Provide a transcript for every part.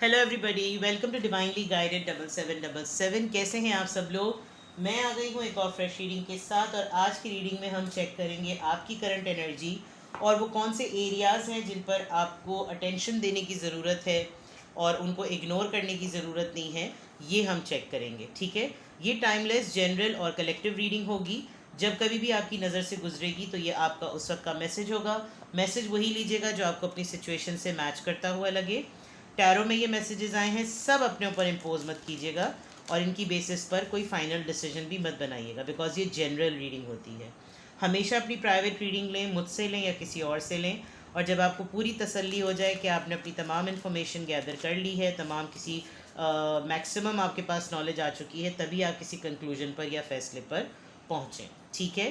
Hello everybody, welcome to divinely guided 7777। कैसे हैं आप सब लोग। मैं आ गई हूँ एक और फ्रेश रीडिंग के साथ, और आज की रीडिंग में हम चेक करेंगे आपकी करंट एनर्जी और वो कौन से एरियाज़ हैं जिन पर आपको अटेंशन देने की ज़रूरत है और उनको इग्नोर करने की ज़रूरत नहीं है। ये हम चेक करेंगे, ठीक है। ये टाइमलेस, जनरल और कलेक्टिव रीडिंग होगी। जब कभी भी आपकी नज़र से गुजरेगी तो ये आपका उस वक्त का मैसेज होगा। मैसेज वही लीजिएगा जो आपको अपनी सिचुएशन से मैच करता हुआ लगे। टैरो में ये मैसेजेस आए हैं, सब अपने ऊपर इम्पोज मत कीजिएगा और इनकी बेसिस पर कोई फाइनल डिसीजन भी मत बनाइएगा, बिकॉज ये जनरल रीडिंग होती है। हमेशा अपनी प्राइवेट रीडिंग लें, मुझसे लें या किसी और से लें, और जब आपको पूरी तसल्ली हो जाए कि आपने अपनी तमाम इन्फॉर्मेशन गैदर कर ली है, तमाम किसी मैक्सिमम आपके पास नॉलेज आ चुकी है, तभी आप किसी कंक्लूजन पर या फैसले पर पहुँचें, ठीक है।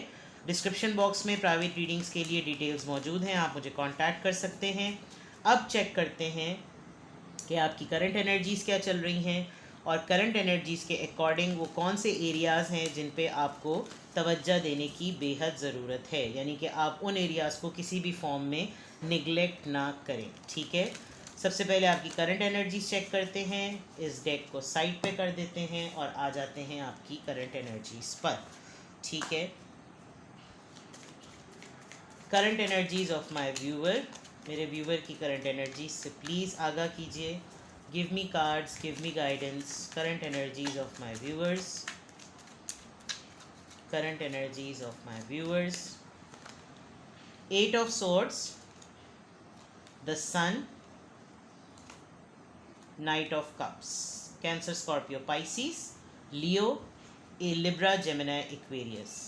डिस्क्रिप्शन बॉक्स में प्राइवेट रीडिंग्स के लिए डिटेल्स मौजूद हैं, आप मुझे कांटेक्ट कर सकते हैं। अब चेक करते हैं कि आपकी करंट एनर्जीज़ क्या चल रही हैं और करंट एनर्जीज़ के अकॉर्डिंग वो कौन से एरियाज़ हैं जिन पे आपको तवज्जो देने की बेहद ज़रूरत है, यानी कि आप उन एरियाज़ को किसी भी फॉर्म में निगलेक्ट ना करें, ठीक है। सबसे पहले आपकी करंट एनर्जीज चेक करते हैं। इस डेक को साइड पे कर देते हैं और आ जाते हैं आपकी करंट एनर्जीज पर, ठीक है। Current energies of my viewer, मेरे व्यूअर की करंट एनर्जीज से प्लीज़ आगाह कीजिए। Give me cards, give me guidance. Current energies of my viewers, current energies of my viewers. 8 of swords, the Sun, knight of cups. Cancer, Scorpio, Pisces, Leo, a Libra, Gemini, Aquarius.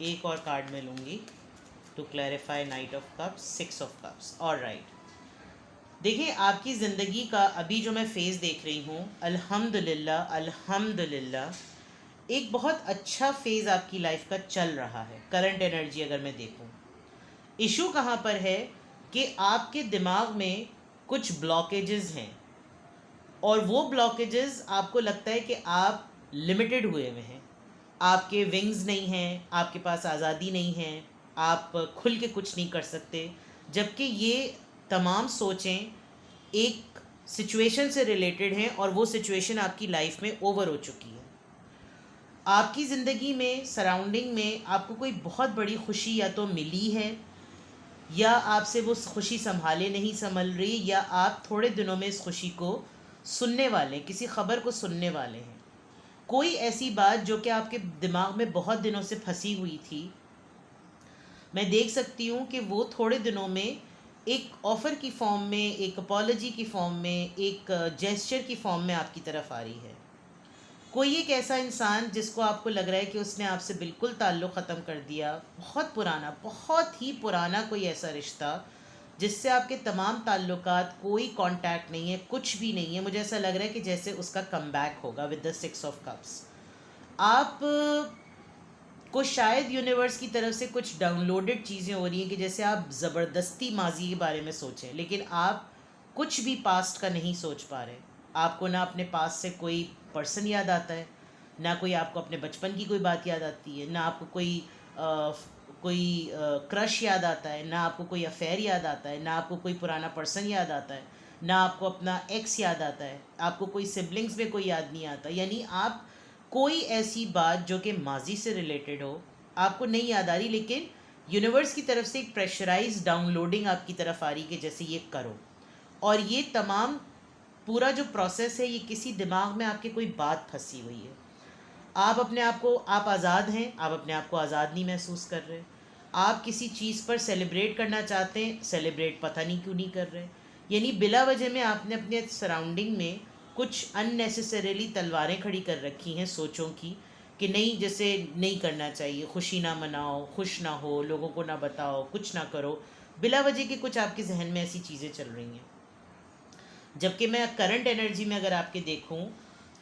एक और card मैं लूँगी to clarify knight of cups, 6 of cups. All right, देखिए आपकी ज़िंदगी का अभी जो मैं फ़ेज़ देख रही हूँ, अल्हम्दुलिल्लाह अल्हम्दुलिल्लाह, एक बहुत अच्छा फ़ेज़ आपकी लाइफ का चल रहा है। करंट एनर्जी अगर मैं देखूँ, इशू कहाँ पर है कि आपके दिमाग में कुछ ब्लॉकेजेस हैं, और वो ब्लॉकेजेस आपको लगता है कि आप लिमिटेड हुए हुए हैं, आपके विंग्स नहीं हैं, आपके पास आज़ादी नहीं है, आप खुल के कुछ नहीं कर सकते। जबकि ये तमाम सोचें एक सिचुएशन से रिलेटेड हैं और वो सिचुएशन आपकी लाइफ में ओवर हो चुकी है। आपकी ज़िंदगी में, सराउंडिंग में आपको कोई बहुत बड़ी खुशी या तो मिली है, या आपसे वो खुशी संभाले नहीं संभल रही, या आप थोड़े दिनों में इस खुशी को सुनने वाले, किसी ख़बर को सुनने वाले हैं। कोई ऐसी बात जो कि आपके दिमाग में बहुत दिनों से फंसी हुई थी, मैं देख सकती हूँ कि वो थोड़े दिनों में एक ऑफ़र की फॉर्म में, एक अपॉलजी की फॉर्म में, एक जेस्चर की फॉर्म में आपकी तरफ आ रही है। कोई एक ऐसा इंसान जिसको आपको लग रहा है कि उसने आपसे बिल्कुल ताल्लुक़ ख़त्म कर दिया, बहुत पुराना, बहुत ही पुराना कोई ऐसा रिश्ता जिससे आपके तमाम ताल्लुकात, कोई कांटेक्ट नहीं है, कुछ भी नहीं है। मुझे ऐसा लग रहा है कि जैसे उसका कमबैक होगा विद द 6 ऑफ कप्स। आप को शायद यूनिवर्स की तरफ से कुछ डाउनलोडेड चीज़ें हो रही हैं कि जैसे आप ज़बरदस्ती माजी के बारे में सोचें, लेकिन आप कुछ भी पास्ट का नहीं सोच पा रहे। आपको ना अपने पास से कोई पर्सन याद आता है, ना कोई आपको अपने बचपन की कोई बात याद आती है, ना आपको कोई क्रश याद आता है, ना आपको कोई अफेयर याद आता है, ना आपको कोई पुराना पर्सन याद आता है, ना आपको अपना एक्स याद आता है, आपको कोई सिबलिंग्स में कोई याद नहीं आता। यानी आप कोई ऐसी बात जो कि माजी से रिलेटेड हो आपको नहीं याद आ रही, लेकिन यूनिवर्स की तरफ से एक प्रेशराइज डाउनलोडिंग आपकी तरफ आ रही कि जैसे ये करो। और ये तमाम पूरा जो प्रोसेस है, ये किसी दिमाग में आपके कोई बात फंसी हुई है। आप अपने आप को, आप आज़ाद हैं, आप अपने आप को आज़ाद नहीं महसूस कर रहे। आप किसी चीज़ पर सेलिब्रेट करना चाहते हैं, सेलिब्रेट पता नहीं क्यों नहीं कर रहे। यानी बिला वजह में आपने अपने सराउंडिंग में कुछ अननेसेसरीली तलवारें खड़ी कर रखी हैं सोचों की, कि नहीं, जैसे नहीं करना चाहिए, खुशी ना मनाओ, खुश ना हो, लोगों को ना बताओ, कुछ ना करो। बिला वजह के कुछ आपके जहन में ऐसी चीज़ें चल रही हैं। जबकि मैं करंट एनर्जी में अगर आपके देखूं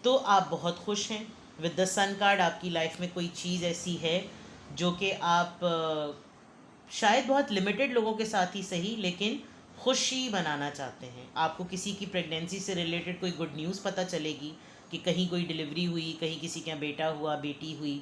तो आप बहुत खुश हैं। विद द सन कार्ड आपकी लाइफ में कोई चीज़ ऐसी है जो कि आप शायद बहुत लिमिटेड लोगों के साथ ही सही, लेकिन खुशी मनाना चाहते हैं। आपको किसी की प्रेगनेंसी से रिलेटेड कोई गुड न्यूज़ पता चलेगी कि कहीं कोई डिलीवरी हुई, कहीं किसी के यहाँ बेटा हुआ, बेटी हुई,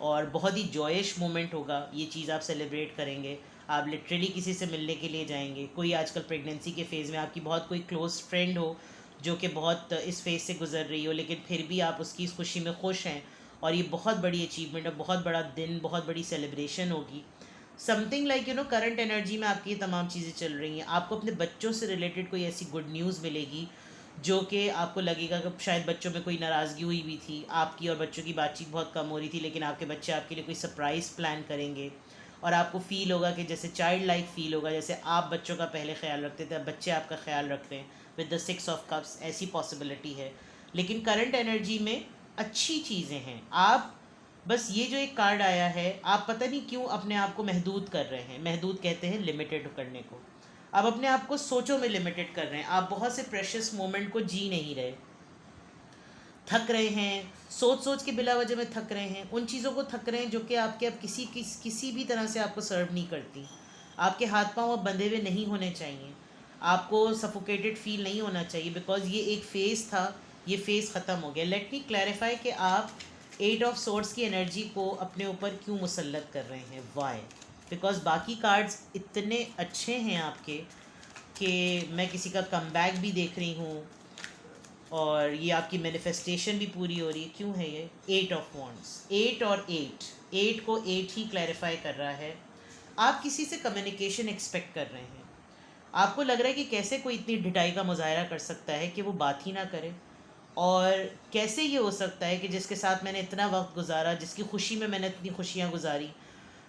और बहुत ही जॉयश मोमेंट होगा। ये चीज़ आप सेलिब्रेट करेंगे। आप लिटरली किसी से मिलने के लिए जाएंगे। कोई आजकल प्रेगनेंसी के फेज़ में आपकी बहुत कोई क्लोज फ्रेंड हो जो कि बहुत इस फेज़ से गुजर रही हो, लेकिन फिर भी आप उसकी इस खुशी में खुश हैं, और ये बहुत बड़ी अचीवमेंट है, बहुत बड़ा दिन, बहुत बड़ी सेलिब्रेशन होगी। समथिंग लाइक करंट एनर्जी में आपकी ये तमाम चीज़ें चल रही हैं। आपको अपने बच्चों से रिलेटेड कोई ऐसी गुड न्यूज़ मिलेगी जो कि आपको लगेगा कि शायद बच्चों में कोई नाराज़गी हुई भी थी, आपकी और बच्चों की बातचीत बहुत कम हो रही थी, लेकिन आपके बच्चे आपके लिए कोई सरप्राइज़ प्लान करेंगे, और आपको फ़ील होगा कि जैसे चाइल्ड लाइक फ़ील होगा, जैसे आप बच्चों का पहले ख्याल रखते थे, अब बच्चे आपका ख्याल रख रहे हैं विद द 6 ऑफ कप्स। ऐसी पॉसिबिलिटी है। लेकिन करंट एनर्जी में अच्छी चीज़ें हैं। आप बस ये जो एक कार्ड आया है, आप पता नहीं क्यों अपने आप को महदूद कर रहे हैं। महदूद कहते हैं लिमिटेड करने को। आप अपने आप को सोचों में लिमिटेड कर रहे हैं। आप बहुत से प्रेशियस मोमेंट को जी नहीं रहे, थक रहे हैं, सोच सोच के बिला वजह में थक रहे हैं। उन चीज़ों को थक रहे हैं जो कि आपके अब किसी भी तरह से आपको सर्व नहीं करती। आपके हाथ पांव अब बंधे हुए नहीं होने चाहिए, आपको सफोकेटेड फील नहीं होना चाहिए, बिकॉज ये एक फ़ेज़ था, ये फ़ेज़ ख़त्म हो गया। लेट मी क्लैरिफाई कि आप 8 ऑफ सोर्ड्स की एनर्जी को अपने ऊपर क्यों मुसल्लत कर रहे हैं। वाई? बिकॉज बाकी कार्ड्स इतने अच्छे हैं आपके कि मैं किसी का कमबैक भी देख रही हूँ, और ये आपकी मैनिफेस्टेशन भी पूरी हो रही है। क्यों है ये 8 ऑफ वॉन्ड्स? 8 और 8 को 8 ही क्लैरिफाई कर रहा है। आप किसी से कम्युनिकेशन एक्सपेक्ट कर रहे हैं। आपको लग रहा है कि कैसे कोई इतनी ढिठाई का मुजाहरा कर सकता है कि वो बात ही ना करे, और कैसे ये हो सकता है कि जिसके साथ मैंने इतना वक्त गुजारा, जिसकी खुशी में मैंने इतनी खुशियाँ गुजारी,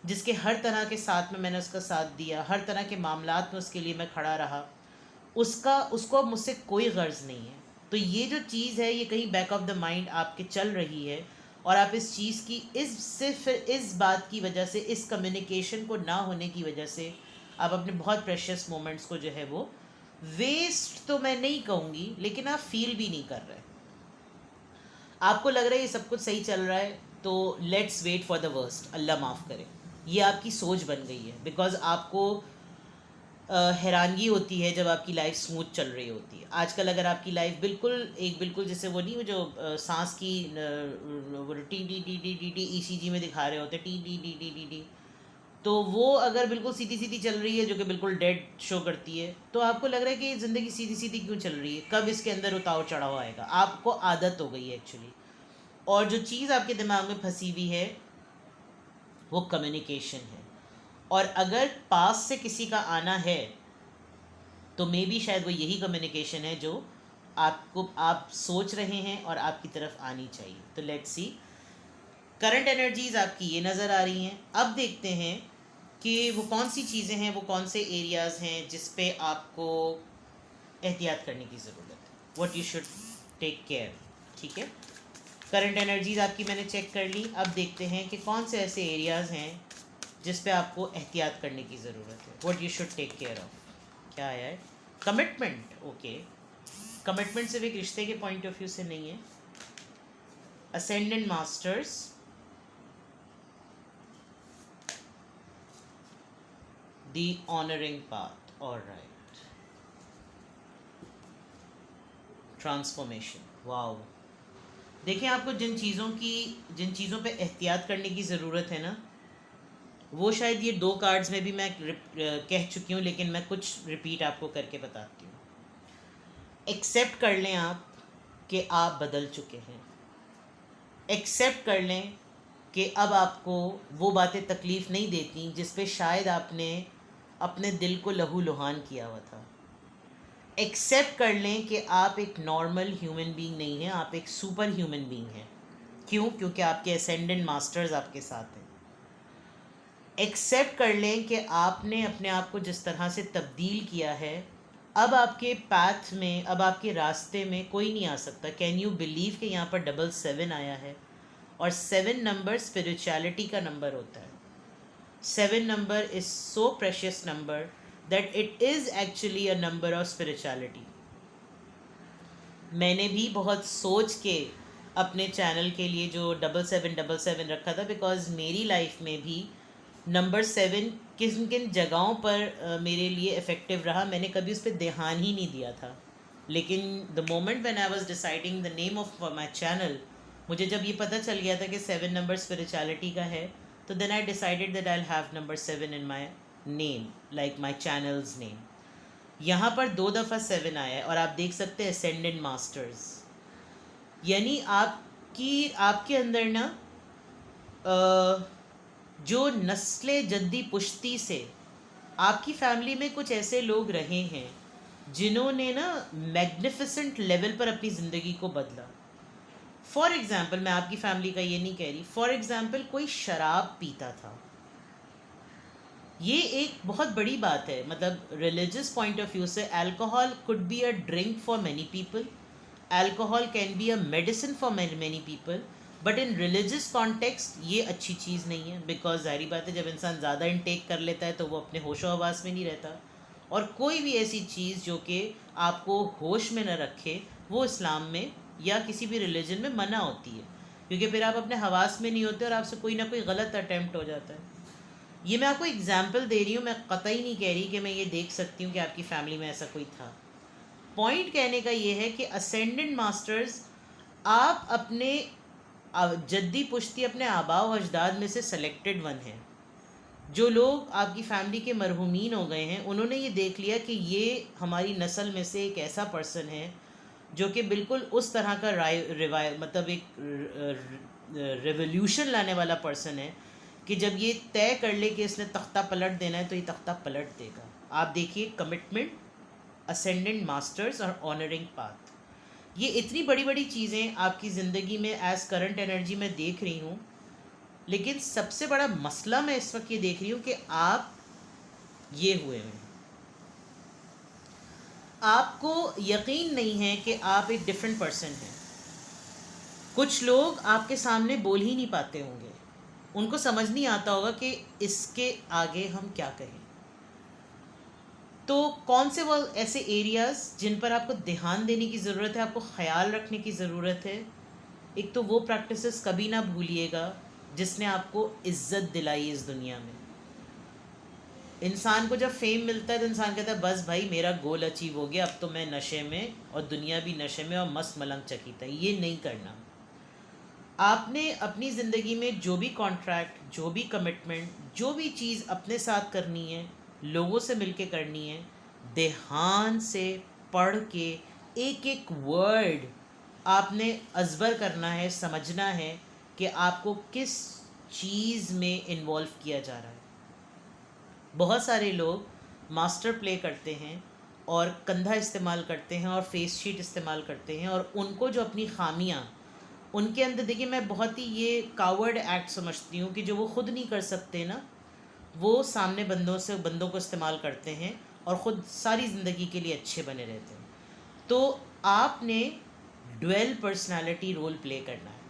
जिसके हर तरह के साथ में मैंने उसका साथ दिया, हर तरह के मामलात में उसके लिए मैं खड़ा रहा, उसको अब मुझसे कोई गर्ज नहीं है। तो ये जो चीज़ है, ये कहीं बैक ऑफ द माइंड आपके चल रही है, और आप इस चीज़ की सिर्फ इस बात की वजह से, इस कम्युनिकेशन को ना होने की वजह से, आप अपने बहुत प्रेशियस मोमेंट्स को जो है वो वेस्ट तो मैं नहीं कहूँगी, लेकिन आप फील भी नहीं कर रहे। आपको लग रहा है ये सब कुछ सही चल रहा है, तो let's wait for the worst, Allah माफ़ करे। ये आपकी सोच बन गई है, बिकॉज आपको हैरानगी होती है जब आपकी लाइफ स्मूथ चल रही होती है। आजकल अगर आपकी लाइफ बिल्कुल जैसे वो नहीं, वो जो सांस की वो T D D D D D ECG में दिखा रहे होते, T D D D D D, तो वो अगर बिल्कुल सीधी सीधी चल रही है, जो कि बिल्कुल डेड शो करती है, तो आपको लग रहा है कि ज़िंदगी सीधी सीधी क्यों चल रही है, कब इसके अंदर उतार चढ़ाव आएगा। आपको आदत हो गई है एक्चुअली, और जो चीज़ आपके दिमाग में फंसी हुई है वो कम्युनिकेशन है। और अगर पास से किसी का आना है तो मे बी शायद वो यही कम्युनिकेशन है जो आप सोच रहे हैं और आपकी तरफ आनी चाहिए। तो लेट्स सी, करंट एनर्जीज आपकी ये नज़र आ रही हैं। अब देखते हैं कि वो कौन सी चीज़ें हैं, वो कौन से एरियाज़ हैं जिस पे आपको एहतियात करने की ज़रूरत है, what you should take care. ठीक है, करंट एनर्जीज आपकी मैंने चेक कर ली। अब देखते हैं कि कौन से ऐसे एरियाज़ हैं जिस पे आपको एहतियात करने की ज़रूरत है, what you should take care of. क्या आया है? कमिटमेंट। ओके, कमिटमेंट सिर्फ एक रिश्ते के पॉइंट ऑफ व्यू से नहीं है। Ascendant masters, the honouring path, alright, transformation. Wow, देखें, आपको जिन चीज़ों पे एहतियात करने की ज़रूरत है ना, वो शायद ये 2 कार्ड्स में भी मैं कह चुकी हूँ, लेकिन मैं कुछ रिपीट आपको करके बताती हूँ। एक्सेप्ट कर लें आप कि आप बदल चुके हैं। एक्सेप्ट कर लें कि अब आपको वो बातें तकलीफ़ नहीं देती जिस पे शायद आपने अपने दिल को लहू लुहान किया हुआ था। एक्सेप्ट कर लें कि आप एक नॉर्मल ह्यूमन बीइंग नहीं हैं, आप एक सुपर ह्यूमन बीइंग हैं। क्यों? क्योंकि आपके असेंडेंट मास्टर्स आपके साथ हैं। एक्सेप्ट कर लें कि आपने अपने आप को जिस तरह से तब्दील किया है, अब आपके पाथ में, अब आपके रास्ते में कोई नहीं आ सकता। कैन यू बिलीव कि यहाँ पर 777 आया है, और 7 नंबर स्पिरिचुअलिटी का नंबर होता है। 7 number is so precious number that it is actually a number of spirituality. मैंने भी बहुत सोच के अपने चैनल के लिए जो 7777 रखा था, बिकॉज मेरी लाइफ में भी नंबर 7 किन किन जगहों पर मेरे लिए इफ़ेक्टिव रहा, मैंने कभी उस पर ध्यान ही नहीं दिया था। लेकिन the moment when I was deciding the name of my channel, मुझे जब ये पता चल गया था कि 7 नंबर स्पिरिचुअलिटी का है, तो then I decided that I will have number 7 in my name, like my channels name. यहाँ पर 2 दफ़ा 7 आया है और आप देख सकते हैं असेंडेंट मास्टर्स, यानी आपके अंदर ना जो नस्ल जद्दी पुश्ती से आपकी फैमिली में कुछ ऐसे लोग रहे हैं जिन्होंने ना मैग्निफिसेंट लेवल पर अपनी ज़िंदगी को बदला। फॉर एग्ज़ाम्पल, मैं आपकी फैमिली का ये नहीं कह रही, फॉर एग्ज़ाम्पल कोई शराब पीता था, ये एक बहुत बड़ी बात है। मतलब रिलीजियस पॉइंट ऑफ व्यू से alcohol could be a drink for many people, alcohol can be a medicine for many people, but in religious context ये अच्छी चीज़ नहीं है, बिकॉज ज़ाहिर बात है जब इंसान ज़्यादा इनटेक कर लेता है तो वो अपने होशो हवास में नहीं रहता, और कोई भी ऐसी चीज़ जो कि आपको होश में न रखे वो इस्लाम में या किसी भी रिलीजन में मना होती है, क्योंकि फिर आप अपने हवास में नहीं होते और आपसे कोई ना कोई गलत अटैम्प्ट हो जाता है। ये मैं आपको एग्जाम्पल दे रही हूँ, मैं कतई नहीं कह रही कि मैं ये देख सकती हूँ कि आपकी फैमिली में ऐसा कोई था। पॉइंट कहने का ये है कि असेंडेंट मास्टर्स, आप अपने जद्दी पुश्ती अपने आबा व अजदाद में से सेलेक्टेड वन हैं। जो लोग आपकी फैमिली के मरहूमीन हो गए हैं उन्होंने ये देख लिया कि ये हमारी नस्ल में से एक ऐसा पर्सन है जो कि बिल्कुल उस तरह का मतलब एक रेवोल्यूशन लाने वाला पर्सन है कि जब ये तय कर ले कि इसने तख्ता पलट देना है तो ये तख्ता पलट देगा। आप देखिए, कमिटमेंट, असेंडेंट मास्टर्स और ऑनरिंग पाथ, ये इतनी बड़ी बड़ी चीज़ें आपकी ज़िंदगी में एज़ करंट एनर्जी में देख रही हूँ, लेकिन सबसे बड़ा मसला मैं इस वक्त ये देख रही हूँ कि आप ये हुए हैं, आपको यकीन नहीं है कि आप एक डिफरेंट पर्सन हैं। कुछ लोग आपके सामने बोल ही नहीं पाते होंगे, उनको समझ नहीं आता होगा कि इसके आगे हम क्या कहें। तो कौन से वो ऐसे एरियाज़ जिन पर आपको ध्यान देने की ज़रूरत है, आपको ख्याल रखने की ज़रूरत है। एक तो वो प्रैक्टिसेस कभी ना भूलिएगा जिसने आपको इज़्ज़त दिलाई इस दुनिया में। इंसान को जब फेम मिलता है तो इंसान कहता है बस भाई मेरा गोल अचीव हो गया, अब तो मैं नशे में और दुनिया भी नशे में और मस्त मलंग चकीता है। ये नहीं करना। आपने अपनी ज़िंदगी में जो भी कॉन्ट्रैक्ट, जो भी कमिटमेंट, जो भी चीज़ अपने साथ करनी है, लोगों से मिलके करनी है, ध्यान से पढ़ के एक एक वर्ड आपने अज़बर करना है, समझना है कि आपको किस चीज़ में इन्वॉल्व किया जा रहा है। बहुत सारे लोग मास्टर प्ले करते हैं और कंधा इस्तेमाल करते हैं और फेस शीट इस्तेमाल करते हैं, और उनको जो अपनी खामियां उनके अंदर, देखिए मैं बहुत ही ये कावर्ड एक्ट समझती हूँ कि जो वो खुद नहीं कर सकते ना, वो सामने बंदों को इस्तेमाल करते हैं और ख़ुद सारी ज़िंदगी के लिए अच्छे बने रहते हैं। तो आपने ड्वेल पर्सनालिटी रोल प्ले करना है।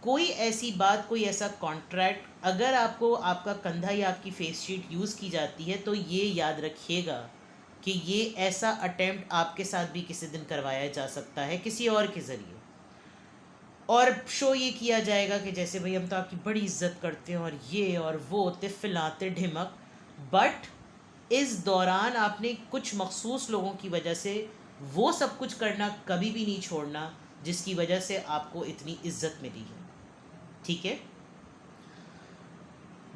कोई ऐसी बात, कोई ऐसा कॉन्ट्रैक्ट, अगर आपको आपका कंधा या आपकी फेस शीट यूज़ की जाती है तो ये याद रखिएगा कि ये ऐसा अटेम्प्ट आपके साथ भी किसी दिन करवाया जा सकता है किसी और के ज़रिए, और शो ये किया जाएगा कि जैसे भाई हम तो आपकी बड़ी इज्जत करते हैं और ये और वो तिफिलाते ढिमक। बट इस दौरान आपने कुछ मखसूस लोगों की वजह से वो सब कुछ करना कभी भी नहीं छोड़ना जिसकी वजह से आपको इतनी इज्जत मिली है। ठीक है,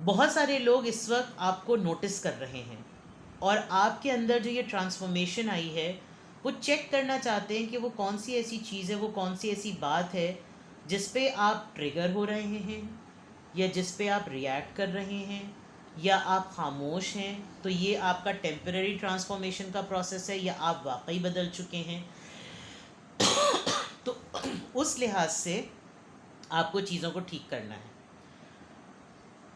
बहुत सारे लोग इस वक्त आपको नोटिस कर रहे हैं और आपके अंदर जो ये ट्रांसफॉर्मेशन आई है वो चेक करना चाहते हैं कि वो कौन सी ऐसी चीज़ है, वो कौन सी ऐसी बात है जिस पे आप ट्रिगर हो रहे हैं या जिस पे आप रिएक्ट कर रहे हैं या आप खामोश हैं। तो ये आपका टेम्पररी ट्रांसफॉर्मेशन का प्रोसेस है या आप वाकई बदल चुके हैं। तो उस लिहाज से आपको चीज़ों को ठीक करना है।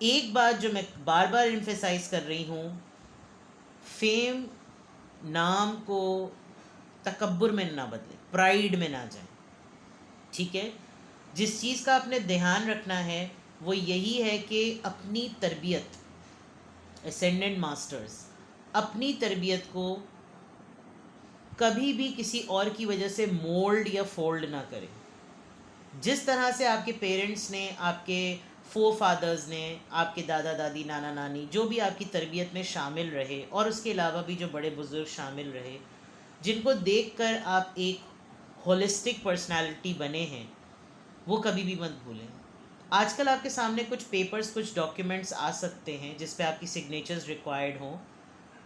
एक बात जो मैं बार बार एम्फेसाइज कर रही हूँ, फेम नाम को तकब्बुर में ना बदले, प्राइड में ना जाए। ठीक है, जिस चीज़ का आपने ध्यान रखना है वो यही है कि अपनी तरबियत, असेंडेंट मास्टर्स, अपनी तरबियत को कभी भी किसी और की वजह से मोल्ड या फोल्ड ना करें। जिस तरह से आपके पेरेंट्स ने, आपके फोर फादर्स ने, आपके दादा दादी, नाना नानी, जो भी आपकी तरबियत में शामिल रहे, और उसके अलावा भी जो बड़े बुज़ुर्ग शामिल रहे, जिनको देखकर आप एक होलिस्टिक पर्सनालिटी बने हैं, वो कभी भी मत भूलें। आजकल आपके सामने कुछ पेपर्स, कुछ डॉक्यूमेंट्स आ सकते हैं जिस पे आपकी सिग्नेचर्स रिक्वायर्ड हों,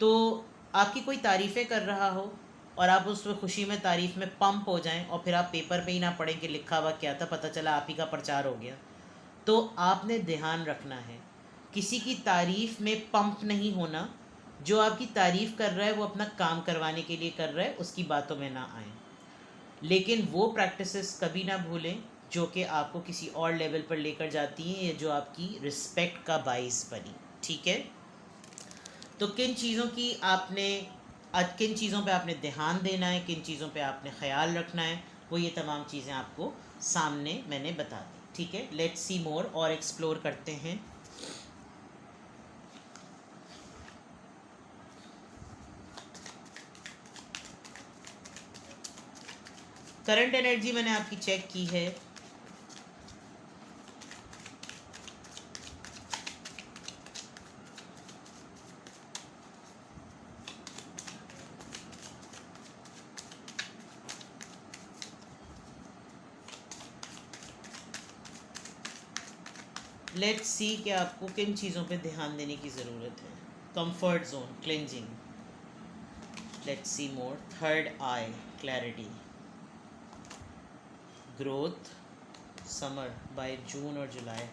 तो आपकी कोई तारीफ़ें कर रहा हो और आप उस खुशी में तारीफ़ में पंप हो जाएं और फिर आप पेपर पे ही ना पढ़ें कि लिखा हुआ क्या था, पता चला आप ही का प्रचार हो गया। तो आपने ध्यान रखना है, किसी की तारीफ़ में पंप नहीं होना। जो आपकी तारीफ़ कर रहा है वो अपना काम करवाने के लिए कर रहा है, उसकी बातों में ना आए। लेकिन वो प्रैक्टिसेस कभी ना भूलें जो कि आपको किसी और लेवल पर लेकर जाती हैं या जो आपकी रिस्पेक्ट का बाइस बनी। ठीक है, तो किन चीज़ों की आपने किन चीज़ों पे आपने ध्यान देना है, किन चीज़ों पे आपने ख्याल रखना है, वो ये तमाम चीज़ें आपको सामने मैंने बता दी। ठीक है, लेट्स सी मोर, और एक्सप्लोर करते हैं। करंट एनर्जी मैंने आपकी चेक की है। लेट्स सी कि आपको किन चीज़ों पे ध्यान देने की ज़रूरत है। Comfort zone, cleansing. Let's see more. Third eye, clarity. Growth, summer by June और जुलाई।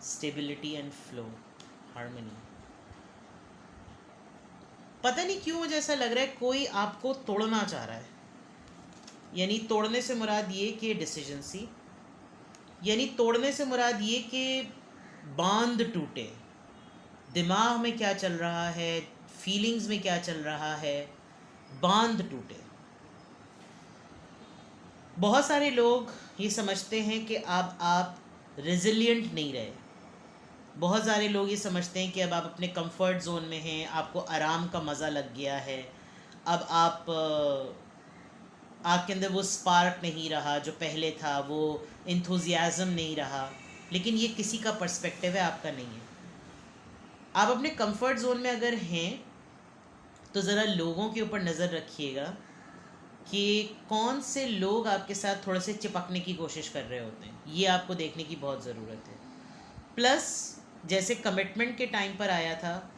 Stability and flow, harmony. पता नहीं क्यों मुझे ऐसा लग रहा है कोई आपको तोड़ना चाह रहा है। यानी तोड़ने से मुराद ये कि डिसीजन सी, यानी तोड़ने से मुराद ये कि बांध टूटे, दिमाग में क्या चल रहा है, फीलिंग्स में क्या चल रहा है, बांध टूटे। बहुत सारे लोग ये समझते हैं कि अब आप रेजिलिएंट नहीं रहे। बहुत सारे लोग ये समझते हैं कि अब आप अपने कंफर्ट जोन में हैं, आपको आराम का मज़ा लग गया है, अब आपके अंदर वो स्पार्क नहीं रहा जो पहले था, वो इंथुजियाज़म नहीं रहा। लेकिन ये किसी का पर्सपेक्टिव है, आपका नहीं है। आप अपने कंफर्ट जोन में अगर हैं तो ज़रा लोगों के ऊपर नज़र रखिएगा कि कौन से लोग आपके साथ थोड़े से चिपकने की कोशिश कर रहे होते हैं, ये आपको देखने की बहुत ज़रूरत है। प्लस जैसे कमिटमेंट के टाइम पर आया था,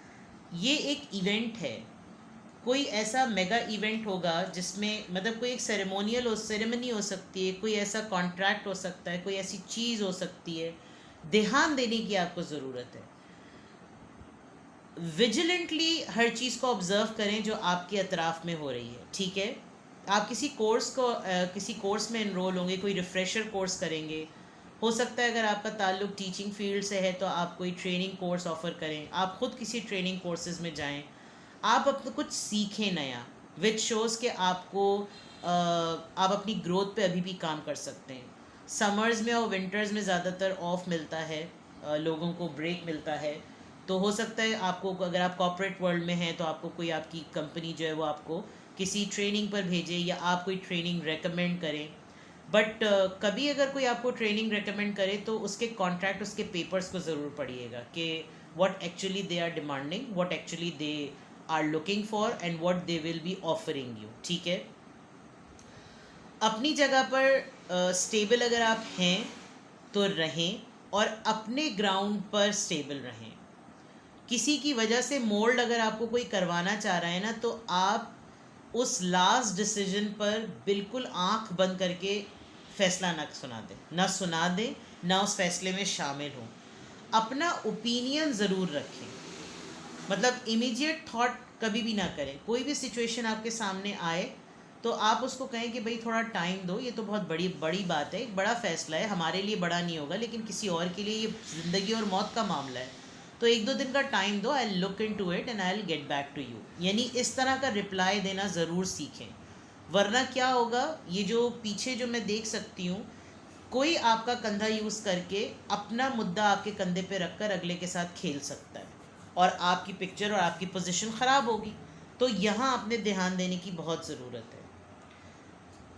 ये एक इवेंट है, कोई ऐसा मेगा इवेंट होगा जिसमें मतलब कोई एक सेरेमनी हो सकती है, कोई ऐसा कॉन्ट्रैक्ट हो सकता है, कोई ऐसी चीज़ हो सकती है। ध्यान देने की आपको ज़रूरत है। विजिलेंटली हर चीज़ को ऑब्ज़र्व करें जो आपके अतराफ़ में हो रही है। ठीक है, आप किसी कोर्स में इनरोल होंगे, कोई रिफ़्रेशर कोर्स करेंगे। हो सकता है अगर आपका ताल्लुक टीचिंग फील्ड से है तो आप कोई ट्रेनिंग कोर्स ऑफ़र करें, आप ख़ुद किसी ट्रेनिंग कोर्सेज़ में जाएं, आप अपना कुछ सीखें नया, विच शोज़ के आप अपनी ग्रोथ पे अभी भी काम कर सकते हैं। समर्स में और विंटर्स में ज़्यादातर ऑफ मिलता है, लोगों को ब्रेक मिलता है। तो हो सकता है आपको, अगर आप कॉर्पोरेट वर्ल्ड में हैं तो आपको कोई आपकी कंपनी जो है वो आपको किसी ट्रेनिंग पर भेजे या आप कोई ट्रेनिंग रेकमेंड करें। बट कभी अगर कोई आपको ट्रेनिंग रेकमेंड करे तो उसके कॉन्ट्रैक्ट, उसके पेपर्स को ज़रूर पढ़िएगा कि what actually they are demanding, what actually they are looking for and what they will be offering you. ठीक है, अपनी जगह पर स्टेबल अगर आप हैं तो रहें और अपने ग्राउंड पर स्टेबल रहें। किसी की वजह से मोल्ड अगर आपको कोई करवाना चाह रहा है ना, तो आप उस लास्ट डिसीजन पर बिल्कुल आंख बंद करके फैसला ना सुना दें, ना उस फैसले में शामिल हों। अपना ओपिनियन ज़रूर रखें, मतलब इमीडिएट थॉट कभी भी ना करें। कोई भी सिचुएशन आपके सामने आए तो आप उसको कहें कि भाई थोड़ा टाइम दो, ये तो बहुत बड़ी बड़ी बात है, एक बड़ा फ़ैसला है, हमारे लिए बड़ा नहीं होगा लेकिन किसी और के लिए ये ज़िंदगी और मौत का मामला है, तो 1-2 दिन का टाइम दो, I look into it and I will get back to you. यानी इस तरह का रिप्लाई देना ज़रूर सीखें, वरना क्या होगा, ये जो पीछे जो मैं देख सकती हूँ, कोई आपका कंधा यूज़ करके अपना मुद्दा आपके कंधे पे रखकर अगले के साथ खेल सकता है और आपकी पिक्चर और आपकी पोजीशन ख़राब होगी। तो यहाँ अपने ध्यान देने की बहुत ज़रूरत है।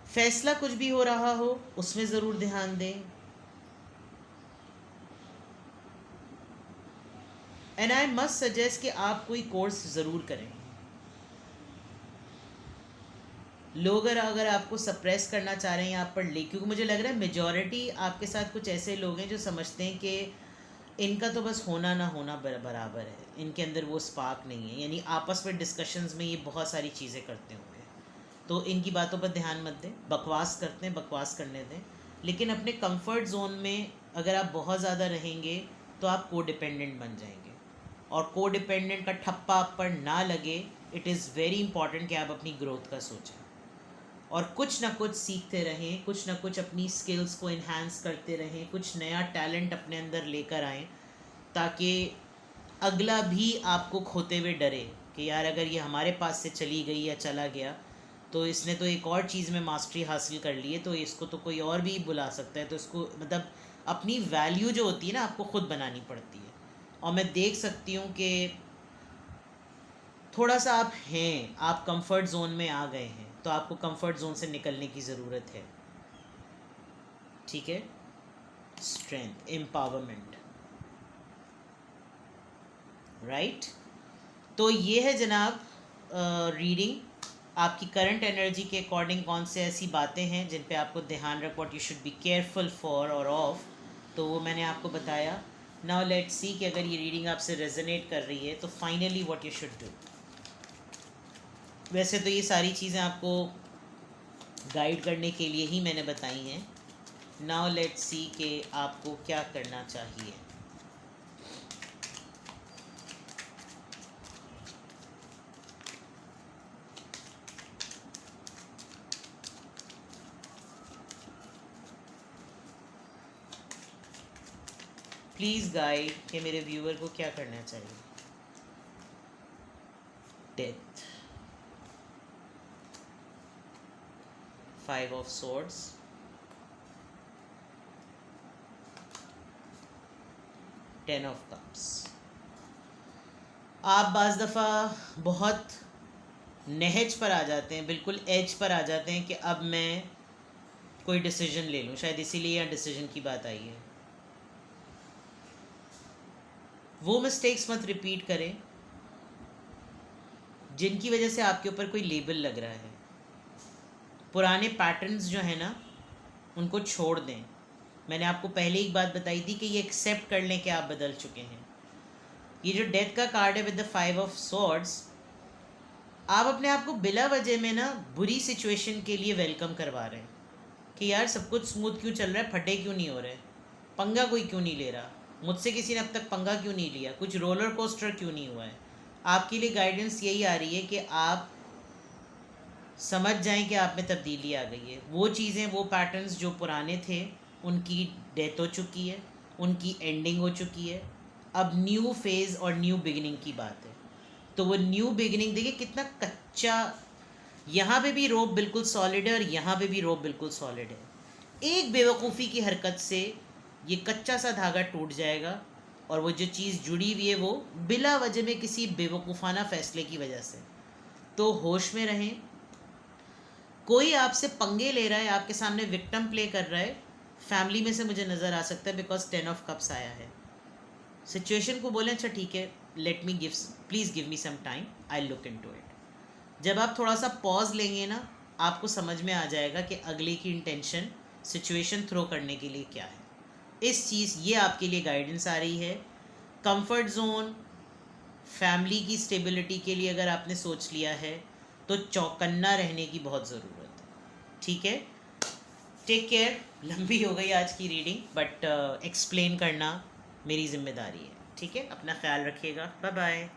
फैसला कुछ भी हो रहा हो उसमें ज़रूर ध्यान दें। एंड आई मस्ट सजेस्ट कि आप कोई कोर्स ज़रूर करें। लोग अगर आपको सप्रेस करना चाह रहे हैं आप पर ले, क्योंकि मुझे लग रहा है मेजॉरिटी आपके साथ कुछ ऐसे लोग हैं जो समझते हैं कि इनका तो बस होना ना होना बराबर है, इनके अंदर वो स्पार्क नहीं है, यानी आपस में डिस्कशंस में ये बहुत सारी चीज़ें करते होंगे। तो इनकी बातों पर ध्यान मत दें, बकवास करते हैं बकवास करने दें, लेकिन अपने कंफर्ट जोन में अगर आप बहुत ज़्यादा रहेंगे तो आप कोडिपेंडेंट बन जाएंगे, और कोडिपेंडेंट का ठप्पा आप पर ना लगे। इट इज़ वेरी इंपॉर्टेंट कि आप अपनी ग्रोथ का सोचें और कुछ ना कुछ सीखते रहें, कुछ ना कुछ अपनी स्किल्स को इन्हांस करते रहें, कुछ नया टैलेंट अपने अंदर लेकर आएँ, ताकि अगला भी आपको खोते हुए डरे कि यार अगर ये हमारे पास से चली गई या चला गया तो इसने तो एक और चीज़ में मास्टरी हासिल कर ली है, तो इसको तो कोई और भी बुला सकता है। तो इसको मतलब अपनी वैल्यू जो होती है ना आपको ख़ुद बनानी पड़ती है। और मैं देख सकती हूँ कि थोड़ा सा आप हैं, आप कंफर्ट जोन में आ गए हैं, तो आपको कंफर्ट जोन से निकलने की ज़रूरत है। ठीक है, स्ट्रेंथ, एम्पावरमेंट, राइट। तो ये है जनाब रीडिंग। आपकी करंट एनर्जी के अकॉर्डिंग कौन से ऐसी बातें हैं जिन पे आपको ध्यान रख, what you should be careful for और ऑफ, तो वो मैंने आपको बताया। नाउ लेट्स सी कि अगर ये रीडिंग आपसे रेजोनेट कर रही है तो finally what you should do. वैसे तो ये सारी चीज़ें आपको गाइड करने के लिए ही मैंने बताई हैं। नाउ लेट्स सी कि आपको क्या करना चाहिए। प्लीज़ गाइड कि मेरे व्यूअर को क्या करना चाहिए। Death, 5 of swords, 10 of cups. आप बाज़ दफ़ा बहुत नहज पर आ जाते हैं, बिल्कुल एज पर आ जाते हैं कि अब मैं कोई डिसीजन ले लूँ, शायद इसीलिए यहाँ डिसीजन की बात आई है। वो मिस्टेक्स मत रिपीट करें जिनकी वजह से आपके ऊपर कोई लेबल लग रहा है। पुराने पैटर्न्स जो है ना उनको छोड़ दें। मैंने आपको पहले एक बात बताई थी कि ये एक्सेप्ट कर लें कि आप बदल चुके हैं। ये जो डेथ का कार्ड है विद द 5 ऑफ स्वॉर्ड्स, आप अपने आप को बिला वजह में ना बुरी सिचुएशन के लिए वेलकम करवा रहे हैं कि यार सब कुछ स्मूथ क्यों चल रहा है, फटे क्यों नहीं हो रहे, पंगा कोई क्यों नहीं ले रहा, मुझसे किसी ने अब तक पंगा क्यों नहीं लिया, कुछ रोलर कोस्टर क्यों नहीं हुआ है। आपके लिए गाइडेंस यही आ रही है कि आप समझ जाएं कि आप में तब्दीली आ गई है। वो चीज़ें, वो पैटर्न्स जो पुराने थे उनकी डेथ हो चुकी है, उनकी एंडिंग हो चुकी है। अब न्यू फेज़ और न्यू बिगिनिंग की बात है। तो वो न्यू बिगिनिंग देखिए कितना कच्चा, यहाँ पे भी रोप बिल्कुल सॉलिड है और यहाँ पे भी रोप बिल्कुल सॉलिड है। एक बेवकूफ़ी की हरकत से ये कच्चा सा धागा टूट जाएगा और वो जो चीज़ जुड़ी हुई है वो बिला वजह में किसी बेवकूफ़ाना फ़ैसले की वजह से। तो होश में रहें। कोई आपसे पंगे ले रहा है, आपके सामने विक्टिम प्ले कर रहा है, फैमिली में से मुझे नज़र आ सकता है, बिकॉज 10 ऑफ कप्स आया है। सिचुएशन को बोलें अच्छा ठीक है, let me give, please give me some time, I look into it. जब आप थोड़ा सा पॉज लेंगे ना, आपको समझ में आ जाएगा कि अगले की इंटेंशन सिचुएशन थ्रो करने के लिए क्या है। इस चीज़, ये आपके लिए गाइडेंस आ रही है। कंफर्ट जोन, फैमिली की स्टेबिलिटी के लिए अगर आपने सोच लिया है तो चौकन्ना रहने की बहुत ज़रूरत है। ठीक है, टेक केयर। लंबी हो गई आज की रीडिंग, बट एक्सप्लेन करना मेरी जिम्मेदारी है। ठीक है, अपना ख्याल रखिएगा। Bye bye.